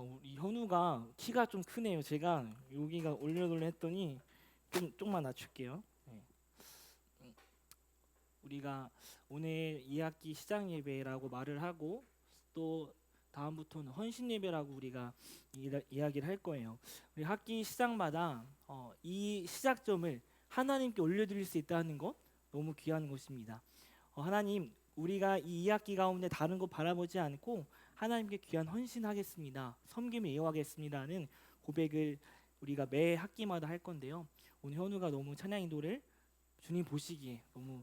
우리 현우가 키가 좀 크네요. 제가 여기가 올려놓으려 했더니 좀만 낮출게요. 네. 우리가 오늘 2학기 시작 예배라고 말을 하고 또 다음부터는 헌신 예배라고 우리가 이야기를 할 거예요. 우리 학기 시작마다 이 시작점을 하나님께 올려드릴 수 있다는 것 너무 귀한 것입니다. 하나님, 우리가 이 2학기 가운데 다른 것 바라보지 않고 하나님께 귀한 헌신하겠습니다. 섬김을 이어가겠습니다는 고백을 우리가 매 학기마다 할 건데요. 오늘 현우가 너무 찬양 인도를 주님 보시기에 너무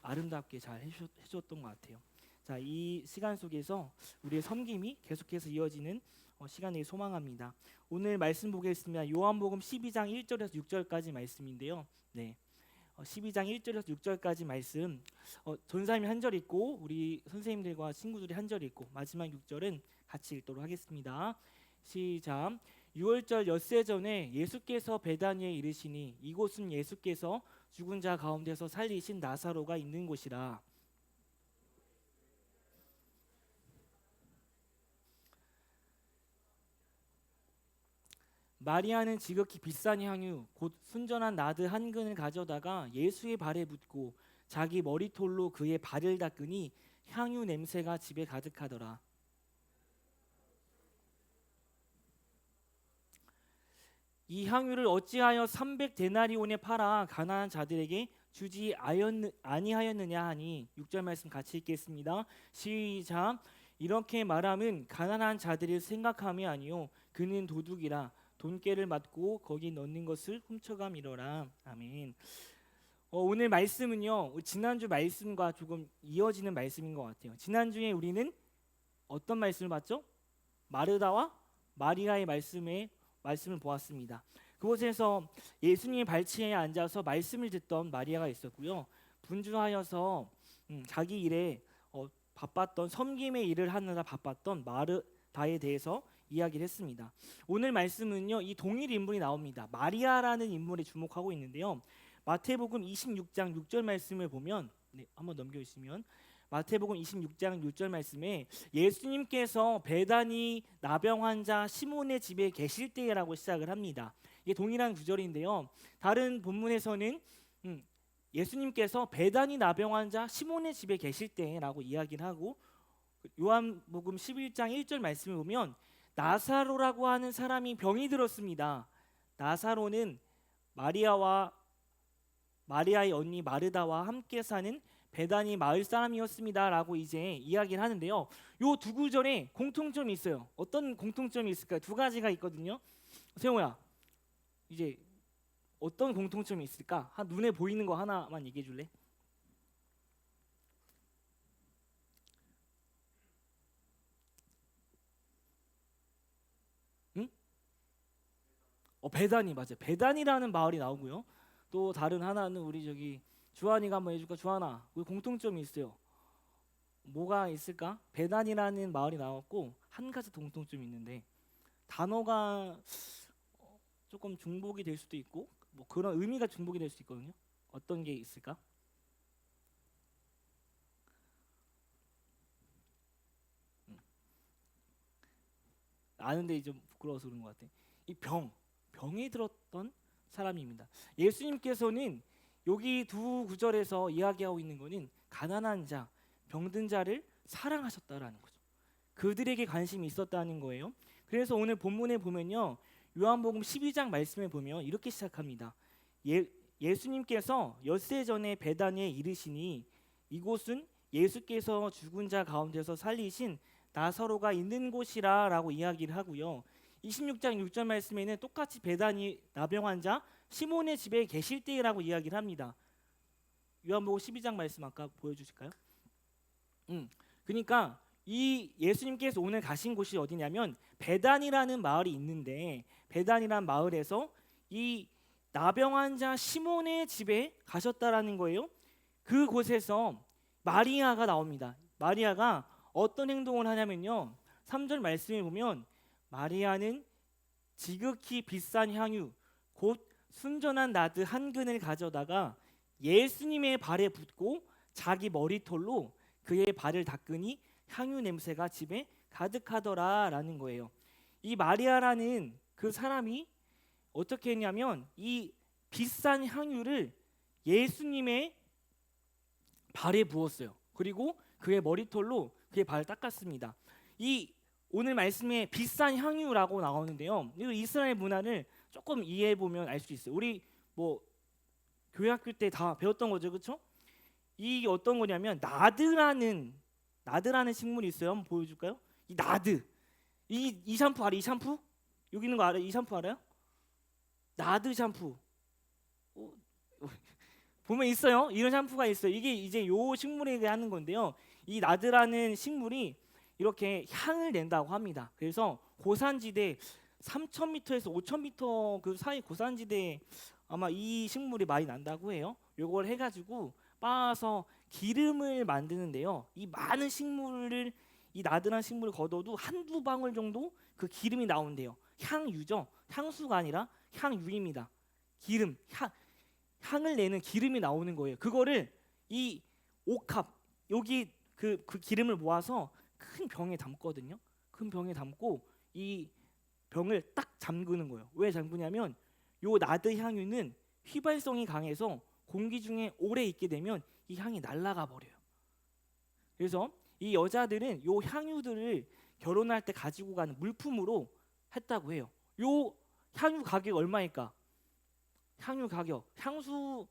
아름답게 잘 해주셨던 것 같아요. 자, 이 시간 속에서 우리의 섬김이 계속해서 이어지는 시간을 소망합니다. 오늘 말씀 보겠습니다. 요한복음 12장 1절에서 6절까지 말씀인데요. 네, 12장 1절에서 6절까지 말씀 전사님이 한 절 읽고 우리 선생님들과 친구들이 한 절 읽고 마지막 6절은 같이 읽도록 하겠습니다. 시작. 6월절 엿새 전에 예수께서 베다니에 이르시니 이곳은 예수께서 죽은 자 가운데서 살리신 나사로가 있는 곳이라. 마리아는 지극히 비싼 향유 곧 순전한 나드 한 근을 가져다가 예수의 발에 붓고 자기 머리털로 그의 발을 닦으니 향유 냄새가 집에 가득하더라. 이 향유를 어찌하여 300데나리온에 팔아 가난한 자들에게 주지 아니하였느냐 하니 6절 말씀 같이 읽겠습니다. 시작. 이렇게 말함은 가난한 자들을 생각함이 아니요 그는 도둑이라 돈깨를 맞고 거기 넣는 것을 훔쳐감이로라. 아멘. 오늘 말씀은요 지난주 말씀과 조금 이어지는 말씀인 것 같아요. 지난주에 우리는 어떤 말씀을 봤죠? 마르다와 마리아의 말씀을 보았습니다. 그곳에서 예수님의 발치에 앉아서 말씀을 듣던 마리아가 있었고요. 분주하여서 자기 일에 바빴던 섬김의 일을 하느라 바빴던 마르다에 대해서 이야기를 했습니다. 오늘 말씀은요 이 동일 인물이 나옵니다. 마리아라는 인물에 주목하고 있는데요. 마태복음 26장 6절 말씀을 보면 한번 넘겨주시면 마태복음 26장 6절 말씀에 예수님께서 베다니 나병 환자 시몬의 집에 계실 때라고 시작을 합니다. 이게 동일한 구절인데요. 다른 본문에서는 예수님께서 베다니 나병 환자 시몬의 집에 계실 때라고 이야기를 하고 요한복음 11장 1절 말씀을 보면 나사로라고 하는 사람이 병이 들었습니다. 나사로는 마리아의 언니 마르다와 함께 사는 베다니 마을 사람이었습니다라고 이제 이야기를 하는데요. 요 두 구절에 공통점이 있어요. 어떤 공통점이 있을까요? 두 가지가 있거든요. 세용아, 이제 어떤 공통점이 있을까? 눈에 보이는 거 하나만 얘기해 줄래? 응? 베다니 맞아요. 베다니라는 마을이 나오고요. 또 다른 하나는 우리 저기 주한이가 한번 해줄까? 주한아, 우리 공통점이 있어요. 뭐가 있을까? 베단이라는 마을이 나왔고 한 가지 공통점이 있는데 단어가 조금 중복이 될 수도 있고 뭐 그런 의미가 중복이 될 수 있거든요. 어떤 게 있을까? 아는데 좀 부끄러워서 그런 것 같아. 이 병에 들었던 사람입니다. 예수님께서는 여기 두 구절에서 이야기하고 있는 것은 가난한 자, 병든 자를 사랑하셨다라는 거죠. 그들에게 관심이 있었다는 거예요. 그래서 오늘 본문에 보면요. 요한복음 12장 말씀에 보면 이렇게 시작합니다. 예수님께서 엿새 전에 베다니에 이르시니 이곳은 예수께서 죽은 자 가운데서 살리신 나사로가 있는 곳이라라고 이야기를 하고요. 26장 6절 말씀에는 똑같이 베다니 나병 환자 시몬의 집에 계실 때라고 이야기를 합니다. 요한복음 12장 말씀 아까 보여주실까요? 그러니까 이 예수님께서 오늘 가신 곳이 어디냐면 베단이라는 마을이 있는데 베단이라는 마을에서 이 나병 환자 시몬의 집에 가셨다라는 거예요. 그곳에서 마리아가 나옵니다. 마리아가 어떤 행동을 하냐면요. 3절 말씀에 보면 마리아는 지극히 비싼 향유 곧 순전한 나드 한 근을 가져다가 예수님의 발에 붓고 자기 머리털로 그의 발을 닦으니 향유 냄새가 집에 가득하더라라는 거예요. 이 마리아라는 그 사람이 어떻게 했냐면 이 비싼 향유를 예수님의 발에 부었어요. 그리고 그의 머리털로 그의 발을 닦았습니다. 이 오늘 말씀에 비싼 향유라고 나오는데요. 이 이스라엘 문화를 조금 이해해 보면 알 수 있어요. 우리 뭐 교회 학교 때 다 배웠던 거죠, 그렇죠? 이게 어떤 거냐면 나드라는 식물이 있어요. 한번 보여줄까요? 이 나드. 이 샴푸 알아요? 이 샴푸? 여기 있는 거 알아요? 이 샴푸 알아요? 나드 샴푸. 어, 보면 있어요. 이런 샴푸가 있어요. 이게 이제 요 식물에게 하는 건데요. 이 나드라는 식물이 이렇게 향을 낸다고 합니다. 그래서 고산지대 3,000m에서 5,000m 그 사이 고산지대에 아마 이 식물이 많이 난다고 해요. 요걸 해가지고 빻아서 기름을 만드는데요. 이 많은 식물을 이 나드란 식물을 걷어도 한두 방울 정도 그 기름이 나온대요. 향유죠. 향수가 아니라 향유입니다. 기름, 향을 내는 기름이 나오는 거예요. 그거를 이 옥합 여기 그 기름을 모아서 큰 병에 담거든요. 큰 병에 담고 이 병을 딱 잠그는 거예요. 왜 잠그냐면 요 나드 향유는 휘발성이 강해서 공기 중에 오래 있게 되면 이 향이 날아가 버려요. 그래서 이 여자들은 요 향유들을 결혼할 때 가지고 가는 물품으로 했다고 해요. 요 향유 가격 얼마일까? 향유 가격 향수랑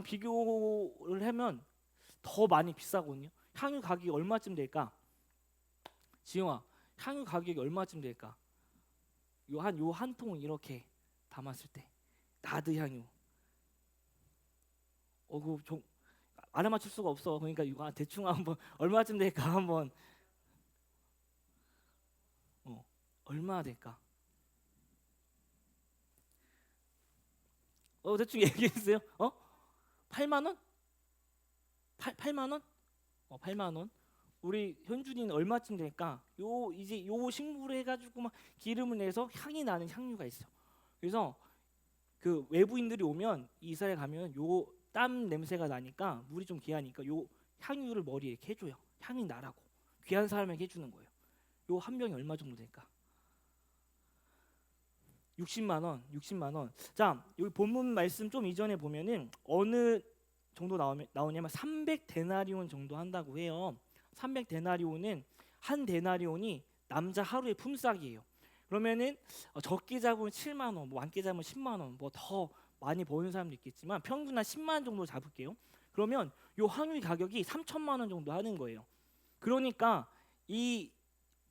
비교를 하면 더 많이 비싸거든요. 향유 가격이 얼마쯤 될까? 지영아, 향유 가격이 얼마쯤 될까? 요 한 통 이렇게 담았을 때 나드 향유. 그거 좀 알아맞힐 수가 없어. 그러니까 이거 대충 한번 얼마쯤 될까 한번 얼마 될까? 대충 얘기했어요. 8만 원? 8만 원? 8만 원. 우리 현준이는 얼마쯤 될까? 이제 요 식물을 해가지고 막 기름을 내서 향이 나는 향유가 있어. 그래서 그 외부인들이 오면 이스라엘 가면 요 땀 냄새가 나니까 물이 좀 귀하니까 요 향유를 머리에 이렇게 해줘요. 향이 나라고 귀한 사람에게 해주는 거예요. 요 한 병이 얼마 정도 될까? 60만 원, 60만 원. 자, 여기 본문 말씀 좀 이전에 보면은 어느 정도 나오냐면 300데나리온 정도 한다고 해요. 300데나리온은 한 데나리온이 남자 하루의 품삯이에요. 그러면은 적게 잡으면 7만 원, 뭐 많게 잡으면 10만 원, 뭐 더 많이 버는 사람도 있겠지만 평균 한 10만 원 정도 잡을게요. 그러면 요 항유 가격이 3천만 원 정도 하는 거예요. 그러니까 이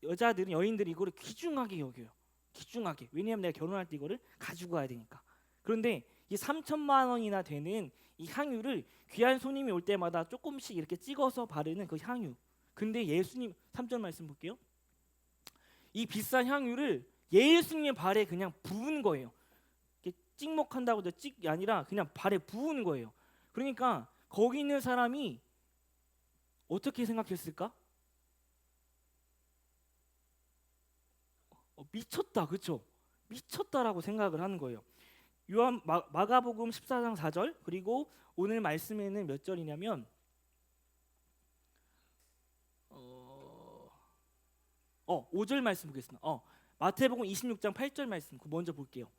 여인들이 이거를 귀중하게 여겨요. 귀중하게. 왜냐하면 내가 결혼할 때 이거를 가지고 가야 되니까. 그런데 이 3천만 원이나 되는 이 향유를 귀한 손님이 올 때마다 조금씩 이렇게 찍어서 바르는 그 향유. 근데 예수님 3절 말씀 볼게요. 이 비싼 향유를 예수님의 발에 그냥 부은 거예요. 이렇게 찍먹한다고 해도 찍이 아니라 그냥 발에 부은 거예요. 그러니까 거기 있는 사람이 어떻게 생각했을까? 미쳤다, 그렇죠? 미쳤다라고 생각을 하는 거예요. 마가복음 14장 4절 그리고 오늘 말씀에는 몇 절이냐면 5절 말씀 보겠습니다. 마태복음 26장 8절 말씀 먼저 볼게요.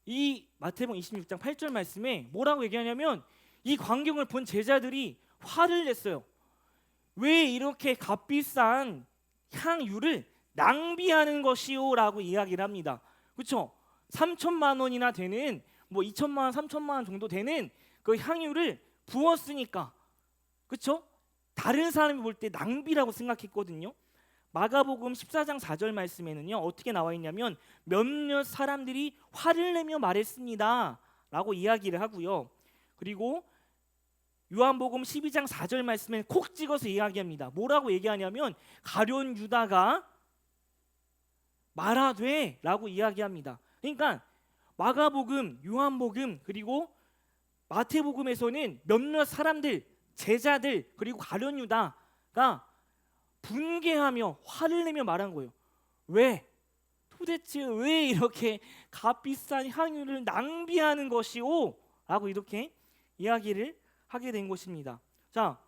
이 마태복음 26장 8절 말씀에 뭐라고 얘기하냐면 이 광경을 본 제자들이 화를 냈어요. 왜 이렇게 값비싼 향유를 낭비하는 것이오라고 이야기를 합니다. 그렇죠? 3천만 원이나 되는 뭐 2천만 원, 3천만 원 정도 되는 그 향유를 부었으니까, 그렇죠? 다른 사람이 볼 때 낭비라고 생각했거든요. 마가복음 14장 4절 말씀에는요 어떻게 나와 있냐면 몇몇 사람들이 화를 내며 말했습니다 라고 이야기를 하고요. 그리고 요한복음 12장 4절 말씀에 콕 찍어서 이야기합니다. 뭐라고 얘기하냐면 가룟 유다가 말하되 라고 이야기합니다. 그러니까 마가복음, 요한복음 그리고 마태복음에서는 몇몇 사람들, 제자들 그리고 가룟 유다가 분개하며 화를 내며 말한 거예요. 왜? 도대체 왜 이렇게 값비싼 향유를 낭비하는 것이오? 라고 이렇게 이야기를 하게 된 것입니다. 자,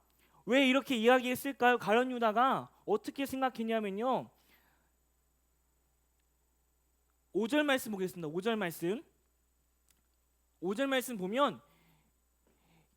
왜 이렇게 이야기했을까요? 가룟 유다가 어떻게 생각했냐면요. 5절 말씀 보겠습니다. 5절 말씀. 5절 말씀 보면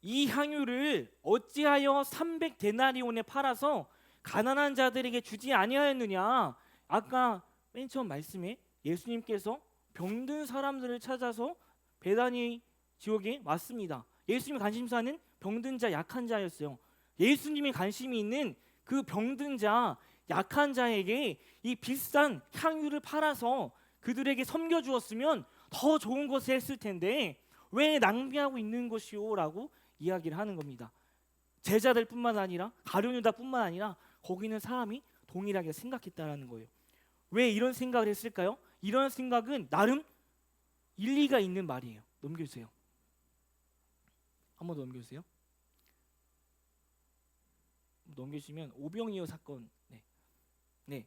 이 향유를 어찌하여 300데나리온에 팔아서 가난한 자들에게 주지 아니하였느냐. 아까 맨 처음 말씀에 예수님께서 병든 사람들을 찾아서 베다니 지역에 왔습니다. 예수님의 관심사는 병든 자, 약한 자였어요. 예수님이 관심이 있는 그 병든 자, 약한 자에게 이 비싼 향유를 팔아서 그들에게 섬겨주었으면 더 좋은 것을 했을 텐데 왜 낭비하고 있는 것이오? 라고 이야기를 하는 겁니다. 제자들뿐만 아니라 가룟유다뿐만 아니라 거기 있는 사람이 동일하게 생각했다라는 거예요. 왜 이런 생각을 했을까요? 이런 생각은 나름 일리가 있는 말이에요. 넘겨주세요. 한 번 더 넘겨주세요. 넘겨주시면 오병이어 사건. 네.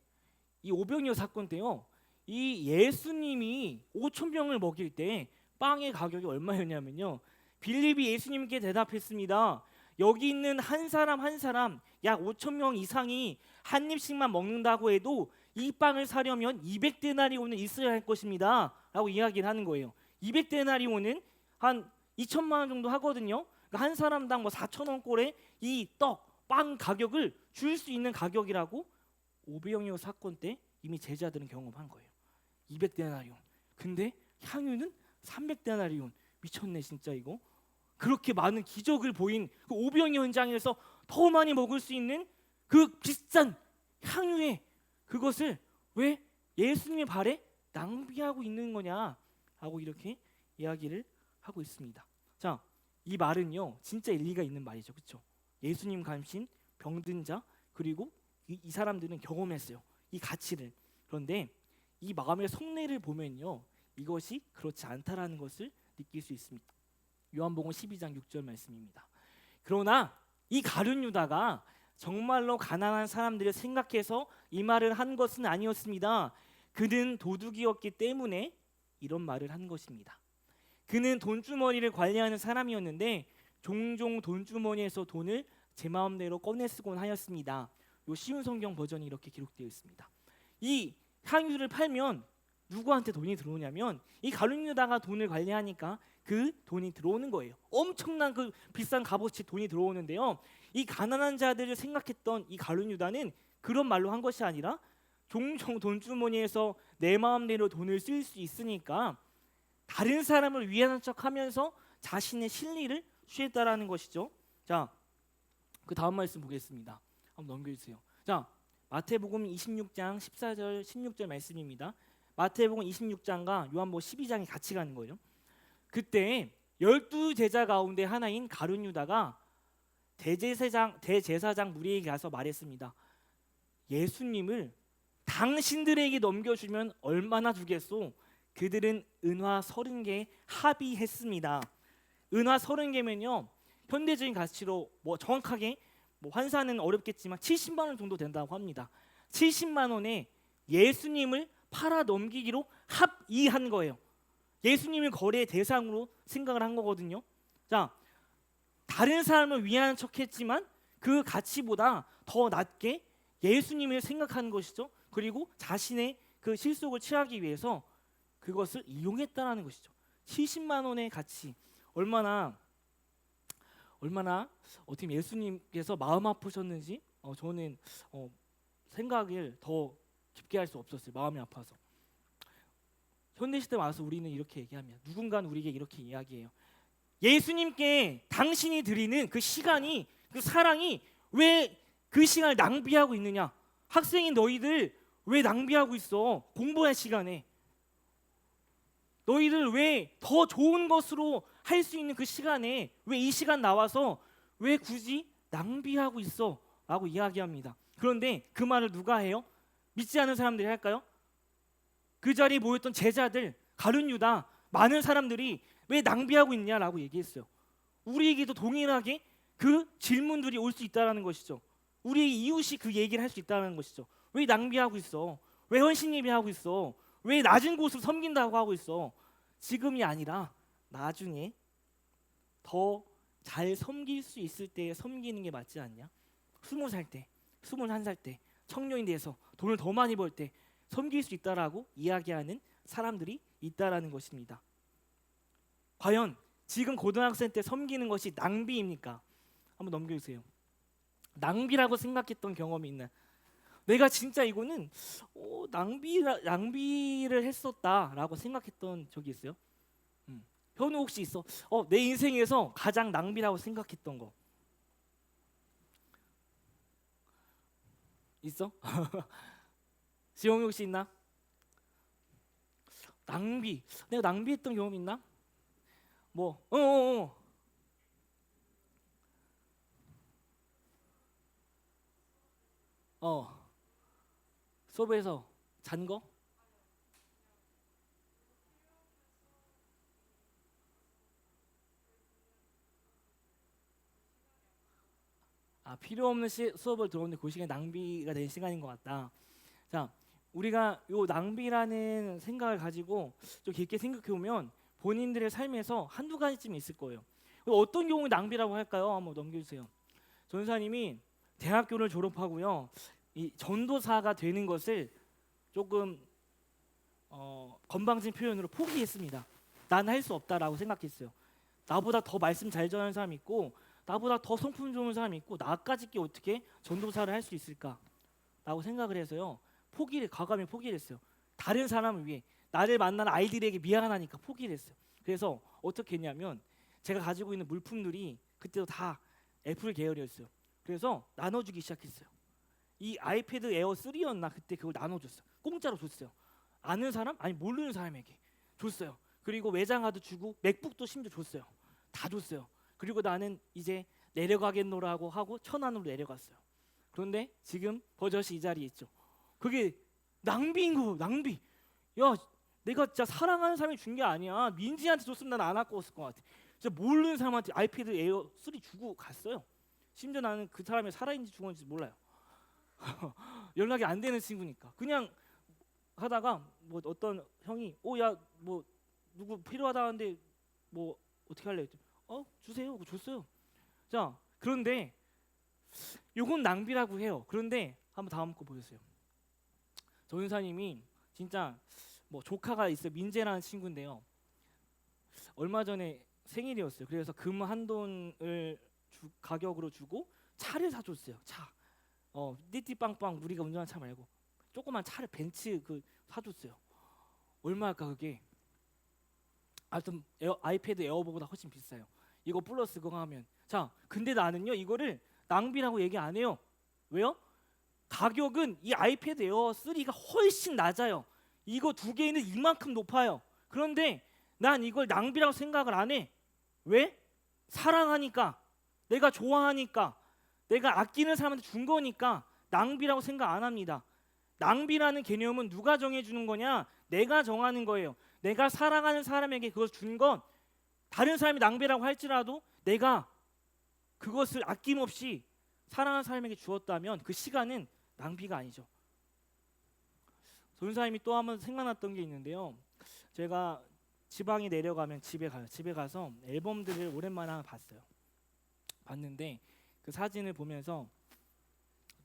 이 오병이어 사건 때요. 이 예수님이 5천 명을 먹일 때 빵의 가격이 얼마였냐면요. 빌립이 예수님께 대답했습니다. 여기 있는 한 사람 한 사람 약 5천 명 이상이 한 입씩만 먹는다고 해도 이 빵을 사려면 200데나리온은 있어야 할 것입니다. 라고 이야기를 하는 거예요. 200데나리온은 한 2천만 원 정도 하거든요. 그러니까 한 사람당 뭐 4,000원 꼴에 이 떡, 빵 가격을 줄 수 있는 가격이라고 오병이어 사건 때 이미 제자들은 경험한 거예요. 200데나리온. 근데 향유는 300데나리온. 미쳤네 진짜 이거. 그렇게 많은 기적을 보인 그 오병이어 현장에서 더 많이 먹을 수 있는 그 비싼 향유에 그것을 왜 예수님의 발에 낭비하고 있는 거냐라고 이렇게 이야기를 하고 있습니다. 자, 이 말은요 진짜 일리가 있는 말이죠, 그렇죠? 예수님 관심, 병든 자, 그리고 이 사람들은 경험했어요, 이 가치를. 그런데 이 마음의 속내를 보면요 이것이 그렇지 않다라는 것을 느낄 수 있습니다. 요한복음 12장 6절 말씀입니다. 그러나 이 가룟 유다가 정말로 가난한 사람들을 생각해서 이 말을 한 것은 아니었습니다. 그는 도둑이었기 때문에 이런 말을 한 것입니다. 그는 돈주머니를 관리하는 사람이었는데 종종 돈주머니에서 돈을 제 마음대로 꺼내 쓰곤 하였습니다. 요 쉬운 성경 버전이 이렇게 기록되어 있습니다. 이 향유를 팔면 누구한테 돈이 들어오냐면 이 가룟 유다가 돈을 관리하니까 그 돈이 들어오는 거예요. 엄청난 그 비싼 값어치 돈이 들어오는데요. 이 가난한 자들을 생각했던 이 가룟 유다는 그런 말로 한 것이 아니라 종종 돈주머니에서 내 마음대로 돈을 쓸 수 있으니까 다른 사람을 위하는 척하면서 자신의 실리를 취했다라는 것이죠. 자, 그 다음 말씀 보겠습니다. 한번 넘겨주세요. 자, 마태복음 26장 14절 16절 말씀입니다. 마태복음 26장과 요한복음 12장이 같이 가는 거예요. 그때 12제자 가운데 하나인 가룟 유다가 대제사장 무리에게 가서 말했습니다. 예수님을 당신들에게 넘겨주면 얼마나 주겠소? 그들은 은화 30개 합의했습니다. 은화 30개면요 현대적인 가치로 뭐 정확하게 뭐 환산은 어렵겠지만 70만 원 정도 된다고 합니다. 70만 원에 예수님을 팔아 넘기기로 합의한 거예요. 예수님을 거래의 대상으로 생각을 한 거거든요. 자, 다른 사람을 위하는 척했지만 그 가치보다 더 낮게 예수님을 생각하는 것이죠. 그리고 자신의 그 실속을 취하기 위해서 그것을 이용했다라는 것이죠. 70만 원의 가치, 얼마나 어떻게 예수님께서 마음 아프셨는지 저는 생각을 더 깊게 할 수 없었어요. 마음이 아파서. 현대시대 와서 우리는 이렇게 얘기합니다. 누군가는 우리에게 이렇게 이야기해요. 예수님께 당신이 드리는 그 시간이, 그 사랑이 왜 그 시간을 낭비하고 있느냐? 학생인 너희들 왜 낭비하고 있어? 공부할 시간에. 너희들 왜 더 좋은 것으로 할 수 있는 그 시간에 왜 이 시간 나와서 왜 굳이 낭비하고 있어? 라고 이야기합니다. 그런데 그 말을 누가 해요? 믿지 않는 사람들이 할까요? 그 자리에 모였던 제자들, 가룟 유다, 많은 사람들이 왜 낭비하고 있냐라고 얘기했어요. 우리에게도 동일하게 그 질문들이 올 수 있다는 것이죠. 우리의 이웃이 그 얘기를 할 수 있다는 것이죠. 왜 낭비하고 있어? 왜 헌신 예배하고 있어? 왜 낮은 곳을 섬긴다고 하고 있어? 지금이 아니라 나중에 더 잘 섬길 수 있을 때 섬기는 게 맞지 않냐? 20살 때, 21살 때 청년이 돼서 돈을 더 많이 벌 때 섬길 수 있다라고 이야기하는 사람들이 있다라는 것입니다. 과연 지금 고등학생 때 섬기는 것이 낭비입니까? 한번 넘겨주세요. 낭비라고 생각했던 경험이 있나요? 내가 진짜 이거는 낭비를 했었다라고 생각했던 적이 있어요? 현우 혹시 있어? 내 인생에서 가장 낭비라고 생각했던 거 있어? 지영이 혹시 있나? 낭비. 내가 낭비했던 경험 있나? 뭐? 수업에서 잔 거? 필요 없는 수업을 들었는데 그 시간이 낭비가 된 시간인 것 같다. 자, 우리가 요 낭비라는 생각을 가지고 좀 깊게 생각해 보면 본인들의 삶에서 한두 가지쯤 있을 거예요. 어떤 경우에 낭비라고 할까요? 한번 넘겨주세요. 전사님이 대학교를 졸업하고요, 이 전도사가 되는 것을 조금 건방진 표현으로 포기했습니다. 난 할 수 없다라고 생각했어요. 나보다 더 말씀 잘 전하는 사람 있고, 나보다 더 성품 좋은 사람 있고, 나까지 게 어떻게 전도사를 할 수 있을까라고 생각을 해서요, 과감히 포기를 했어요. 다른 사람을 위해, 나를 만난 아이들에게 미안하니까 포기를 했어요. 그래서 어떻게 했냐면, 제가 가지고 있는 물품들이 그때도 다 애플 계열이었어요. 그래서 나눠주기 시작했어요. 이 아이패드 에어 3였나, 그때 그걸 나눠줬어요. 공짜로 줬어요. 아는 사람? 아니 모르는 사람에게 줬어요. 그리고 외장하드 주고 맥북도 심지어 줬어요. 다 줬어요. 그리고 나는 이제 내려가겠노라고 하고 천안으로 내려갔어요. 그런데 지금 버젓이 이 자리에 있죠. 그게 낭비인 거, 낭비. 야, 내가 진짜 사랑하는 사람이 준 게 아니야. 민지한테 줬으면 난 안 갖고 왔을 것 같아. 진짜 모르는 사람한테 아이패드 에어 3 주고 갔어요. 심지어 나는 그 사람이 살아있는지 죽었는지 몰라요. 연락이 안 되는 친구니까. 그냥 하다가 뭐 어떤 형이 야 뭐 누구 필요하다는데 뭐 어떻게 할래? 주세요. 그거 줬어요. 자, 그런데 요건 낭비라고 해요. 그런데 한번 다음 거 보세요. 전사님이 진짜 뭐 조카가 있어요. 민재라는 친구인데요. 얼마 전에 생일이었어요. 그래서 금 한 돈을 가격으로 주고 차를 사줬어요. 차. 띠띠빵빵 우리가 운전하는 차 말고 조그만 차를 벤츠 사줬어요. 얼마일까 그게? 하여튼 아이패드 에어보다 훨씬 비싸요. 이거 플러스 그거 하면. 자, 근데 나는요 이거를 낭비라고 얘기 안 해요. 왜요? 가격은 이 아이패드 에어 3가 훨씬 낮아요. 이거 두 개는 이만큼 높아요. 그런데 난 이걸 낭비라고 생각을 안 해. 왜? 사랑하니까, 내가 좋아하니까, 내가 아끼는 사람한테 준 거니까 낭비라고 생각 안 합니다. 낭비라는 개념은 누가 정해주는 거냐? 내가 정하는 거예요. 내가 사랑하는 사람에게 그것을 준 건 다른 사람이 낭비라고 할지라도 내가 그것을 아낌없이 사랑하는 사람에게 주었다면 그 시간은 낭비가 아니죠. 전사님이 또 한번 생각났던 게 있는데요. 제가 지방에 내려가면 집에 가요. 집에 가서 앨범들을 오랜만에 하나 봤어요. 봤는데 그 사진을 보면서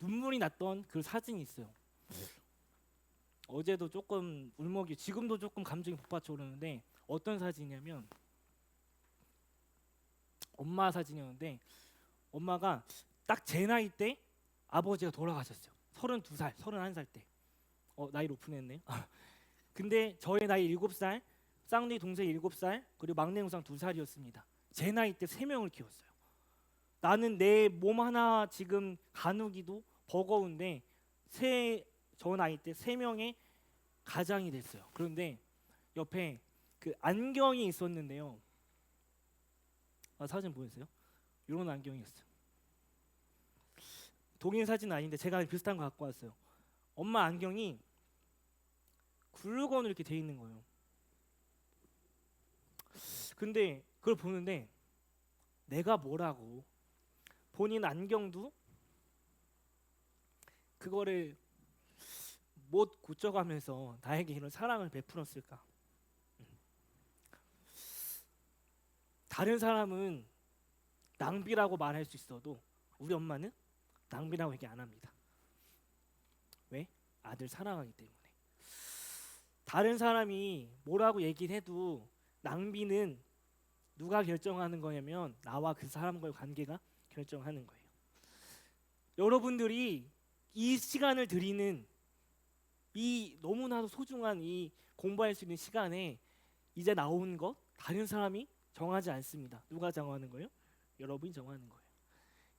눈물이 났던 그 사진이 있어요. 어제도 조금 지금도 조금 감정이 북받쳐 오르는데 어떤 사진이냐면 엄마 사진이었는데 엄마가 딱 제 나이 때 아버지가 돌아가셨어요. 32살, 31살 때. 나이를 오픈했네요. 근데 저의 나이 7살, 쌍둥이 동생 7살, 그리고 막내 동생 2살이었습니다. 제 나이 때 3명을 키웠어요. 나는 내 몸 하나 지금 가누기도 버거운데 저 나이 때 3명의 가장이 됐어요. 그런데 옆에 그 안경이 있었는데요. 사진 보이세요? 이런 안경이었어요. 동일 사진은 아닌데 제가 비슷한 거 갖고 왔어요. 엄마 안경이 굴건으로 이렇게 돼 있는 거예요. 근데 그걸 보는데 내가 뭐라고 본인 안경도 그거를 못 고쳐가면서 나에게 이런 사랑을 베풀었을까? 다른 사람은 낭비라고 말할 수 있어도 우리 엄마는 낭비라고 얘기 안 합니다. 왜? 아들 사랑하기 때문에. 다른 사람이 뭐라고 얘기를 해도 낭비는 누가 결정하는 거냐면 나와 그 사람과의 관계가 결정하는 거예요. 여러분들이 이 시간을 드리는 이 너무나도 소중한 이 공부할 수 있는 시간에 이제 나온 것 다른 사람이 정하지 않습니다. 누가 정하는 거예요? 여러분이 정하는 거예요.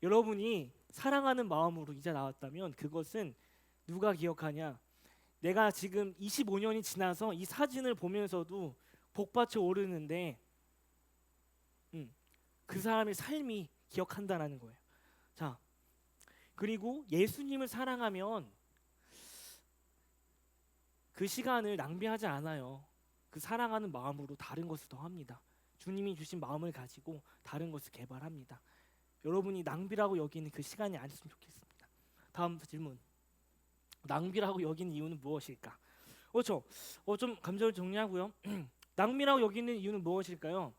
여러분이 사랑하는 마음으로 이제 나왔다면 그것은 누가 기억하냐? 내가 지금 25년이 지나서 이 사진을 보면서도 복받쳐 오르는데 그 사람의 삶이 기억한다라는 거예요. 자, 그리고 예수님을 사랑하면 그 시간을 낭비하지 않아요. 그 사랑하는 마음으로 다른 것을 더 합니다. 주님이 주신 마음을 가지고 다른 것을 개발합니다. 여러분이 낭비라고 여기는 그 시간이 아니었으면 좋겠습니다. 다음 질문. 낭비라고 여기는 이유는 무엇일까? 그렇죠. 좀 감정을 정리하고요. 낭비라고 여기는 이유는 무엇일까요?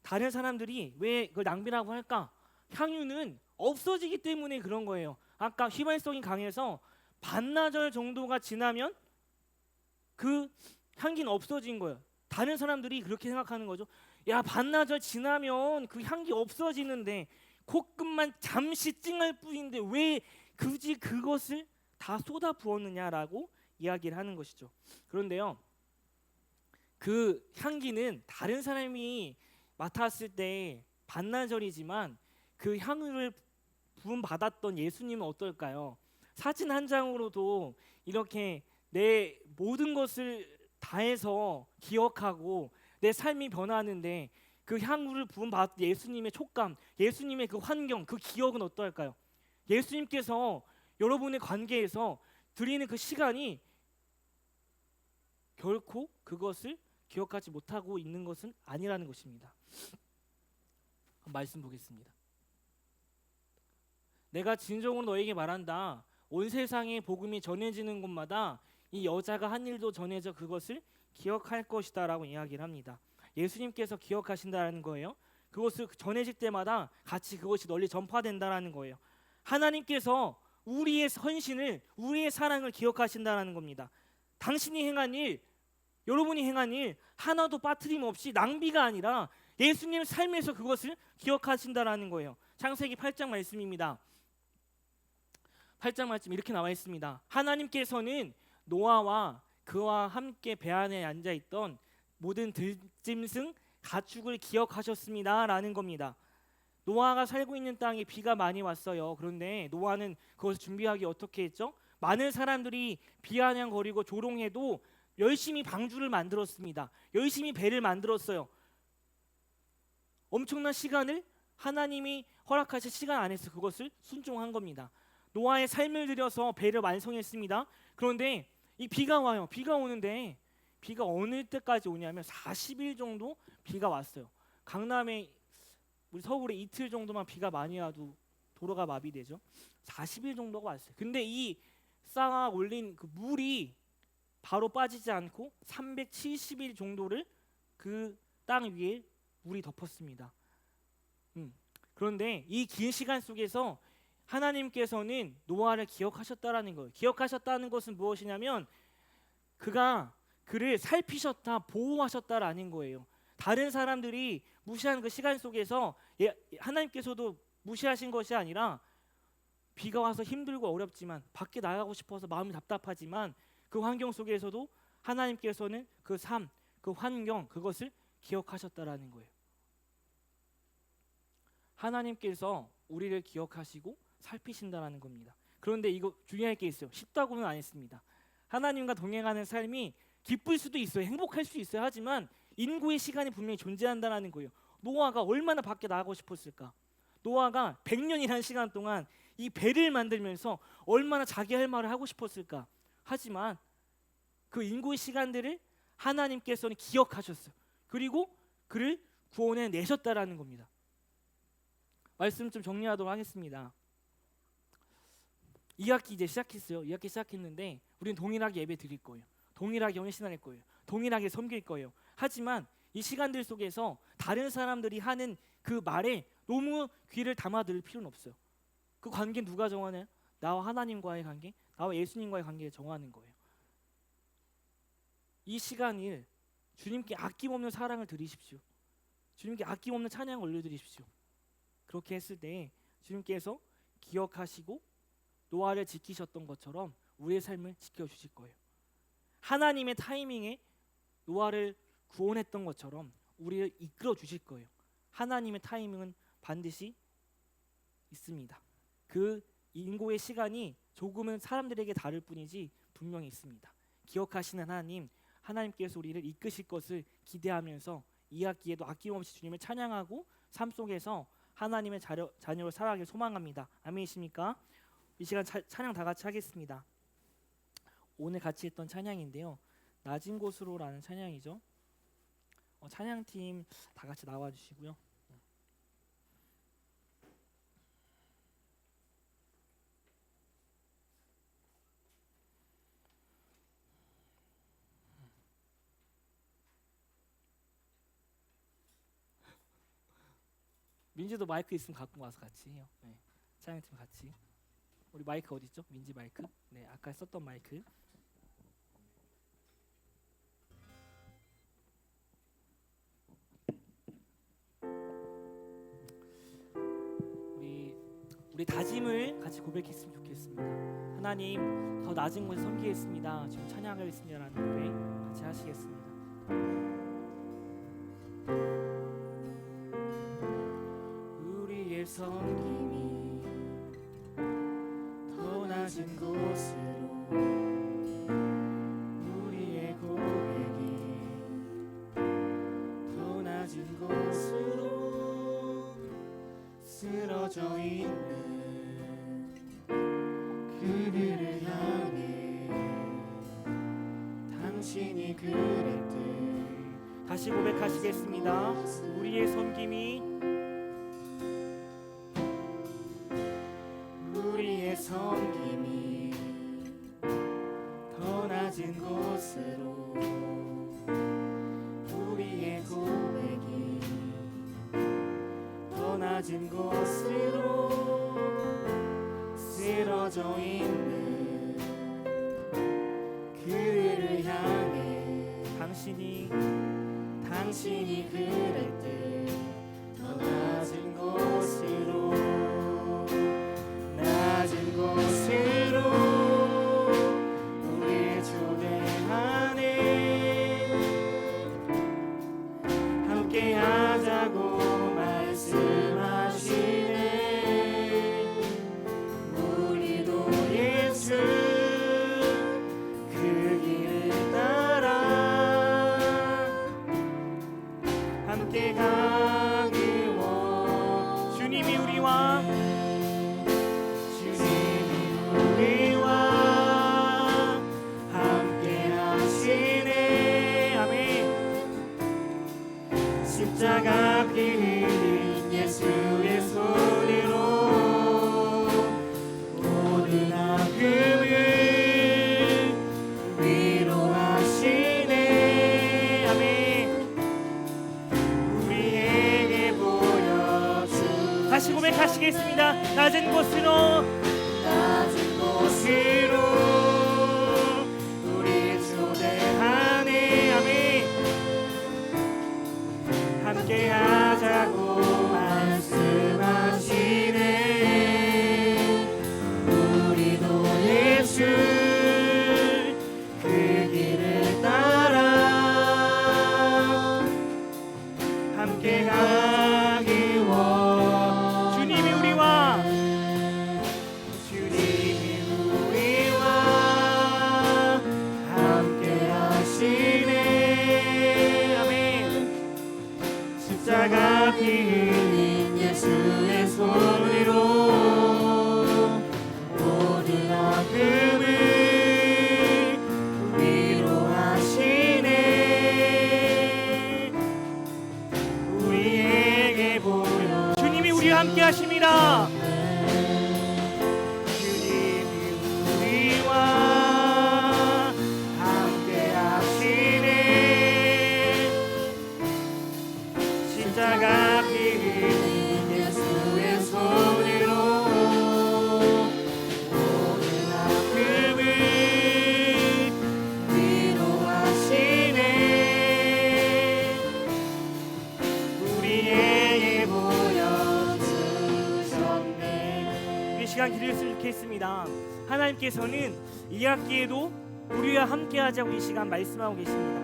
다른 사람들이 왜 그걸 낭비라고 할까? 향유는 없어지기 때문에 그런 거예요. 아까 휘발성이 강해서 반나절 정도가 지나면 그 향기는 없어진 거예요. 다른 사람들이 그렇게 생각하는 거죠. 야, 반나절 지나면 그 향기 없어지는데 코끝만 잠시 찡할 뿐인데 왜 굳이 그것을 다 쏟아 부었느냐라고 이야기를 하는 것이죠. 그런데요, 그 향기는 다른 사람이 맡았을 때 반나절이지만 그 향을 부음 받았던 예수님은 어떨까요? 사진 한 장으로도 이렇게 내 모든 것을 다해서 기억하고 내 삶이 변하는데 그 향후를 부음 받은 예수님의 촉감, 예수님의 그 환경, 그 기억은 어떨까요? 예수님께서 여러분의 관계에서 드리는 그 시간이 결코 그것을 기억하지 못하고 있는 것은 아니라는 것입니다. 말씀 보겠습니다. 내가 진정으로 너에게 말한다. 온 세상에 복음이 전해지는 곳마다 이 여자가 한 일도 전해져 그것을 기억할 것이다 라고 이야기를 합니다. 예수님께서 기억하신다는 거예요. 그것을 전해질 때마다 같이 그것이 널리 전파된다는 거예요. 하나님께서 우리의 헌신을, 우리의 사랑을 기억하신다는 겁니다. 당신이 행한 일, 여러분이 행한 일 하나도 빠트림 없이 낭비가 아니라 예수님 삶에서 그것을 기억하신다는 거예요. 창세기 8장 말씀입니다. 8장 말씀 이렇게 나와 있습니다. 하나님께서는 노아와 그와 함께 배 안에 앉아 있던 모든 들짐승 가축을 기억하셨습니다 라는 겁니다. 노아가 살고 있는 땅에 비가 많이 왔어요. 그런데 노아는 그것을 준비하기 어떻게 했죠? 많은 사람들이 비아냥거리고 조롱해도 열심히 방주를 만들었습니다. 열심히 배를 만들었어요. 엄청난 시간을 하나님이 허락하신 시간 안에서 그것을 순종한 겁니다. 노아의 삶을 들여서 배를 완성했습니다. 그런데 이 비가 와요. 비가 오는데 비가 어느 때까지 오냐면 40일 정도 비가 왔어요. 강남에 우리 서울에 이틀 정도만 비가 많이 와도 도로가 마비되죠. 40일 정도가 왔어요. 근데 이 쌓아 올린 그 물이 바로 빠지지 않고 370일 정도를 그 땅 위에 물이 덮었습니다. 그런데 이 긴 시간 속에서 하나님께서는 노아를 기억하셨다라는 거예요. 기억하셨다는 것은 무엇이냐면 그가 그를 살피셨다, 보호하셨다라는 거예요. 다른 사람들이 무시하는 그 시간 속에서 하나님께서도 무시하신 것이 아니라 비가 와서 힘들고 어렵지만 밖에 나가고 싶어서 마음이 답답하지만 그 환경 속에서도 하나님께서는 그 삶, 그 환경, 그것을 기억하셨다라는 거예요. 하나님께서 우리를 기억하시고 살피신다라는 겁니다. 그런데 이거 중요할 게 있어요. 쉽다고는 안 했습니다. 하나님과 동행하는 삶이 기쁠 수도 있어요. 행복할 수 있어요. 하지만 인고의 시간이 분명히 존재한다는 거예요. 노아가 얼마나 밖에 나가고 싶었을까? 노아가 100년이라는 시간 동안 이 배를 만들면서 얼마나 자기 할 말을 하고 싶었을까? 하지만 그 인고의 시간들을 하나님께서는 기억하셨어요. 그리고 그를 구원해 내셨다라는 겁니다. 말씀 좀 정리하도록 하겠습니다. 2학기 이제 시작했어요. 2학기 시작했는데 우리는 동일하게 예배 드릴 거예요. 동일하게 헌신할 거예요. 동일하게 섬길 거예요. 하지만 이 시간들 속에서 다른 사람들이 하는 그 말에 너무 귀를 담아 들을 필요는 없어요. 그 관계 누가 정하나요? 나와 하나님과의 관계, 나와 예수님과의 관계를 정하는 거예요. 이 시간을 주님께 아낌없는 사랑을 드리십시오. 주님께 아낌없는 찬양을 올려드리십시오. 그렇게 했을 때 주님께서 기억하시고 노아를 지키셨던 것처럼 우리의 삶을 지켜주실 거예요. 하나님의 타이밍에 노아를 구원했던 것처럼 우리를 이끌어 주실 거예요. 하나님의 타이밍은 반드시 있습니다. 그 인고의 시간이 조금은 사람들에게 다를 뿐이지 분명히 있습니다. 기억하시는 하나님께서 우리를 이끄실 것을 기대하면서 이 학기에도 아낌없이 주님을 찬양하고 삶 속에서 하나님의 자녀로 살아가길 소망합니다. 아멘이십니까? 이 시간 찬양 다 같이 하겠습니다. 오늘 같이 했던 찬양인데요, 낮은 곳으로라는 찬양이죠. 찬양팀 다 같이 나와 주시고요. 민지도 마이크 있으면 갖고 와서 같이 해요. 네. 찬양팀 같이. 우리 마이크 어디 있죠? 민지 마이크. 네, 아까 썼던 마이크. 우리 다짐을 같이 고백했으면 좋겠습니다. 하나님, 더 낮은 곳에 섬기겠습니다. 지금 찬양하겠습니다라는 고백 같이 하시겠습니다. 우리의 섬김이 더 낮은 곳으로, 우리의 고백이 더 낮은 곳으로 쓰러져 있는 그들을 향해 당신이 그랬듯. 다시 고백하시겠습니다. 우리의 섬김이 더 낮은 곳으로, 우리의 고백이 더 낮은 곳으로 쓰러져 있는 그를 향해 당신이 그랬듯 더 낮은 곳으로 우리 초대하네. 함께 하자고 말씀하시네. 우리도 예수 그 길을 따라 함께 가기 원. 주님이 우리와 함께 하시네. 아멘. 십자가 피 흘린 예수의 손으로 모든 아픔을 위로하시네. 아멘. 우리에게 보여주. 다시 고백하시겠습니다. 낮은 곳으로 우리 초대하네. 아멘. 함께 하자고 말씀하시네. 우리도 예수 그 길을 따라 함께 가기 원. 주님이 우리와 함께 하시네. 아멘. 십자가 피 흘린 예수의 손으로 모든 아픔을 위로하시네. 우리에게 보여. 주님이 우리와 함께 하십니다. 십자가 피 흘린 예수의 손으로 모든 아픔을 위로하시네. 드렸으면 좋겠습니다. 하나님께서는 이 학기에도 우리와 함께하자고 이 시간 말씀하고 계십니다.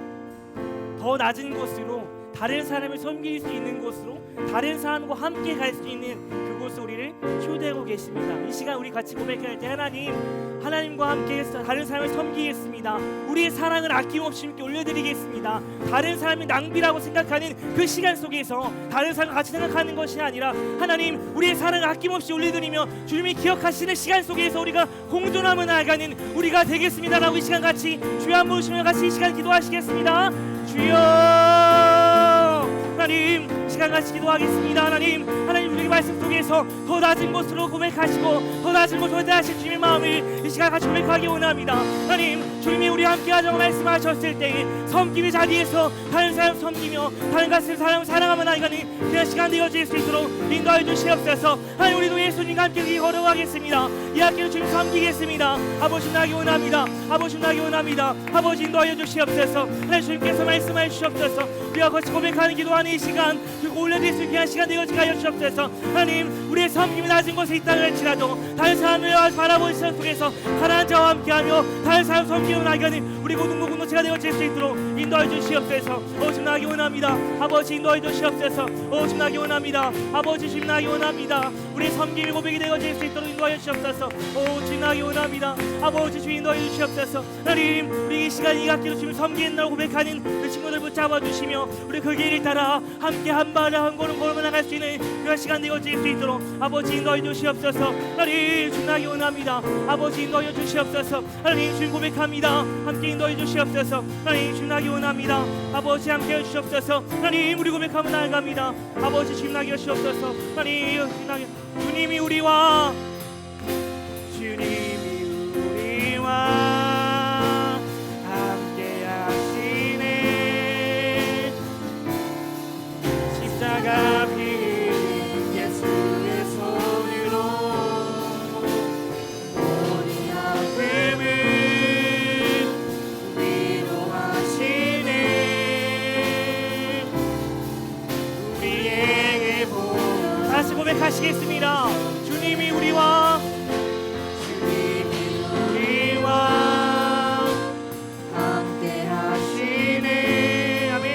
더 낮은 곳으로, 다른 사람을 섬길 수 있는 곳으로, 다른 사람과 함께 갈 수 있는 그곳으로 우리를 초대하고 계십니다. 이 시간 우리 같이 고백할 때 하나님과 함께 다른 사람을 섬기겠습니다. 우리의 사랑을 아낌없이 주님께 올려드리겠습니다. 다른 사람이 낭비라고 생각하는 그 시간 속에서 다른 사람과 같이 생각하는 것이 아니라 하나님, 우리의 사랑을 아낌없이 올려드리며 주님이 기억하시는 시간 속에서 우리가 공존하며 나아가는 우리가 되겠습니다라고 이 시간 같이 주여 한번 부르시며 같이 이 시간 기도하시겠습니다. 주여, 하나님 시간 같이 기도하겠습니다. 하나님 우리 말씀 속에서 더 낮은 곳으로 고백하시고 더 낮은 곳으로 대하실 주님의 마음을 이 시간 같이 고백하기 원합니다. 하나님, 주님이 우리와 함께하자고 말씀하셨을 때 섬김의 자리에서 다른 사람 섬기며 다른 가슴 사랑하며 나아가는 그런 시간 되어질 수 있도록 인도하여 주시옵소서. 하나님, 우리도 예수님과 함께 걸어가겠습니다. 이 학기를 주님 섬기겠습니다. 아버지 나기 원합니다. 아버지 나기 원합니다. 아버지 인도하여 주시옵소서. 하나님, 주님께서 말씀하여 주시옵소서. 우리가 같이 고백하는 기도하는 이 시간 그리고 올려드릴 수 있는 시간 되어지게 하여 주옵소서. 하나님, 우리의 섬김이 낮은 곳에 있다고 할지라도 다른 사람을 바라보는 시선 속에서 가난한 자와 함께하며 다른 사람 섬기며 나아가는 우리 고등부 공동체가 되어질 수 있도록 인도하여 주시옵소서. 주님 나기 원합니다. 아버지 인도하여 주시옵소서. 주님 나기 원합니다. 아버지 주님 나기 원합니다. 우리의 섬김이 고백이 되어질 수 있도록 인도하여 주시옵소서. 주님 나기 원합니다. 아버지 주님 인도하여 주시옵소서. 하나님, 우리 이 시간 이 학기로 주님 섬기는 날 고백하는 그 친구들 붙잡아 주시며 우리 그 길을 따라 함께 한 발을 한 걸음 걸어 나갈 수 있는 그런 시간 되어질 수 있도록 아버지 인도하여 주시옵소서. 하나님, 주님 나기 원합니다. 아버지 인도하여 주시옵소서. 하나님, 주님 고백합니다. 함께 인도해 주시옵소서. 하나님, 주님 나기 원합니다. 아버지 함께 해주시옵소서. 하나님, 우리 고백하며 나아갑니다. 아버지 주님 나게 하시옵소서. 하나님, 주님 나게, 주님이 우리와 함께 하시네. 십자가 피 예수의 손으로 우리 아픔을 다시 고백하시겠습니다. 주님이 우리와 함께 하시네. 아멘.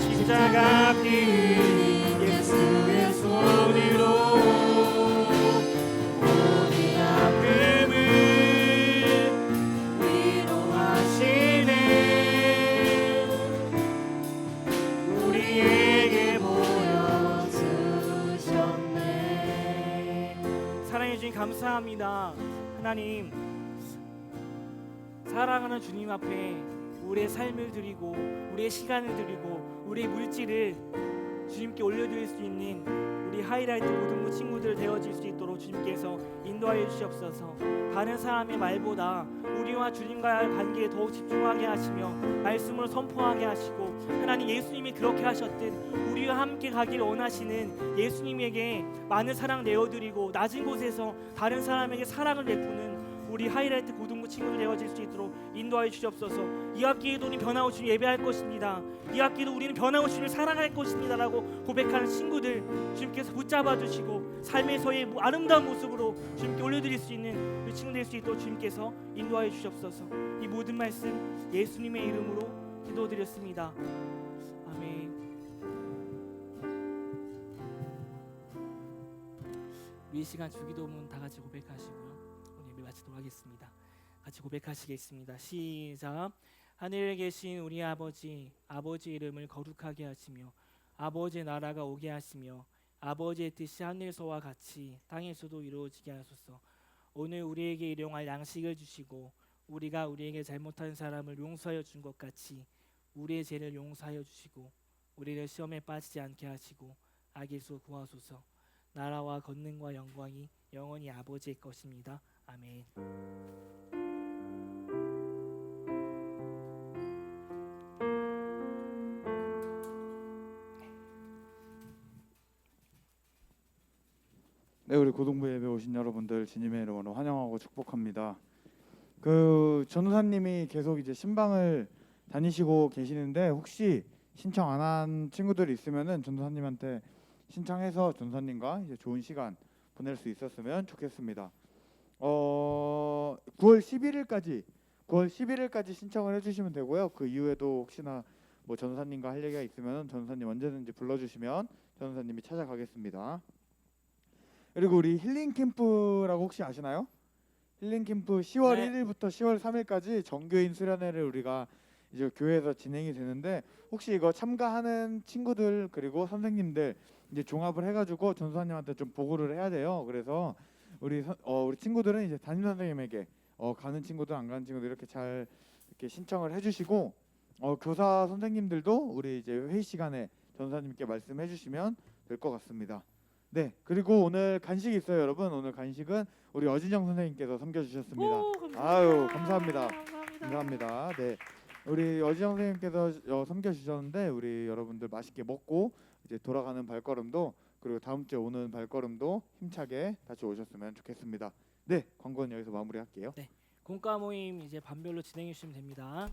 십자가 피 예수의 손으로 우리 아픔을 위로하시네. 우리에게 사랑해 주님 감사합니다. 하나님, 사랑하는 주님 앞에 우리의 삶을 드리고 우리의 시간을 드리고 우리의 물질을 주님께 올려드릴 수 있는 우리 하이라이트 고등부 친구들 되어질 수 있도록 주님께서 인도하여 주시옵소서. 다른 사람의 말보다 우리와 주님과의 관계에 더욱 집중하게 하시며 말씀으로 선포하게 하시고, 하나님 예수님이 그렇게 하셨듯 우리와 함께 가길 원하시는 예수님에게 많은 사랑 내어드리고 낮은 곳에서 다른 사람에게 사랑을 베푸는 우리 하이라이트 고등부 친구들 되어질 수 있도록 인도하여 주시옵소서. 이 학기에도 우리 변화오신 예배할 것입니다. 이 학기도 우리는 변화오신을 사랑할 것입니다 라고 고백하는 친구들 주님께서 붙잡아 주시고 삶에서의 아름다운 모습으로 주님께 올려드릴 수 있는 그 친구 될 수 있도록 주님께서 인도하여 주시옵소서. 이 모든 말씀 예수님의 이름으로 기도드렸습니다. 아멘. 우리 이 시간 주기도문 다 같이 고백하시고요. 마치도록 하겠습니다. 같이 고백하시겠습니다. 시작. 하늘에 계신 우리 아버지, 아버지 이름을 거룩하게 하시며 아버지의 나라가 오게 하시며 아버지의 뜻이 하늘에서와 같이 땅에서도 이루어지게 하소서. 오늘 우리에게 일용할 양식을 주시고 우리가 우리에게 잘못한 사람을 용서하여 준 것 같이 우리의 죄를 용서하여 주시고 우리를 시험에 빠지지 않게 하시고 악에서 구하소서. 나라와 권능과 영광이 영원히 아버지의 것입니다. 아멘. 네, 우리 고등부 예배 오신 여러분들 주님의 이름으로 환영하고 축복합니다. 전도사님이 계속 이제 신방을 다니시고 계시는데 혹시 신청 안 한 친구들이 있으면은 전도사님한테 신청해서 전도사님과 이제 좋은 시간 보낼 수 있었으면 좋겠습니다. 9월 11일까지 신청을 해주시면 되고요. 그 이후에도 혹시나 뭐 전사님과 할 얘기가 있으면 전사님 언제든지 불러주시면 전사님이 찾아가겠습니다. 그리고 우리 힐링 캠프라고 혹시 아시나요? 힐링 캠프 10월 네. 1일부터 10월 3일까지 정교인 수련회를 우리가 이제 교회에서 진행이 되는데 혹시 이거 참가하는 친구들 그리고 선생님들 이제 종합을 해가지고 전사님한테 좀 보고를 해야 돼요. 그래서 우리 친구들은 이제 담임 선생님에게 가는 친구들 안 가는 친구들 이렇게 잘 이렇게 신청을 해주시고 교사 선생님들도 우리 이제 회의 시간에 전사님께 말씀해 주시면 될 것 같습니다. 네, 그리고 오늘 간식이 있어요, 여러분. 오늘 간식은 우리 어진영 선생님께서 섬겨주셨습니다. 오, 감사합니다. 아유, 감사합니다. 감사합니다. 감사합니다. 네, 우리 어진영 선생님께서 섬겨주셨는데 우리 여러분들 맛있게 먹고 이제 돌아가는 발걸음도 그리고 다음 주에 오는 발걸음도 힘차게 다시 오셨으면 좋겠습니다. 네, 광고는 여기서 마무리할게요. 공과 모임 이제 반별로 진행해 주시면 됩니다.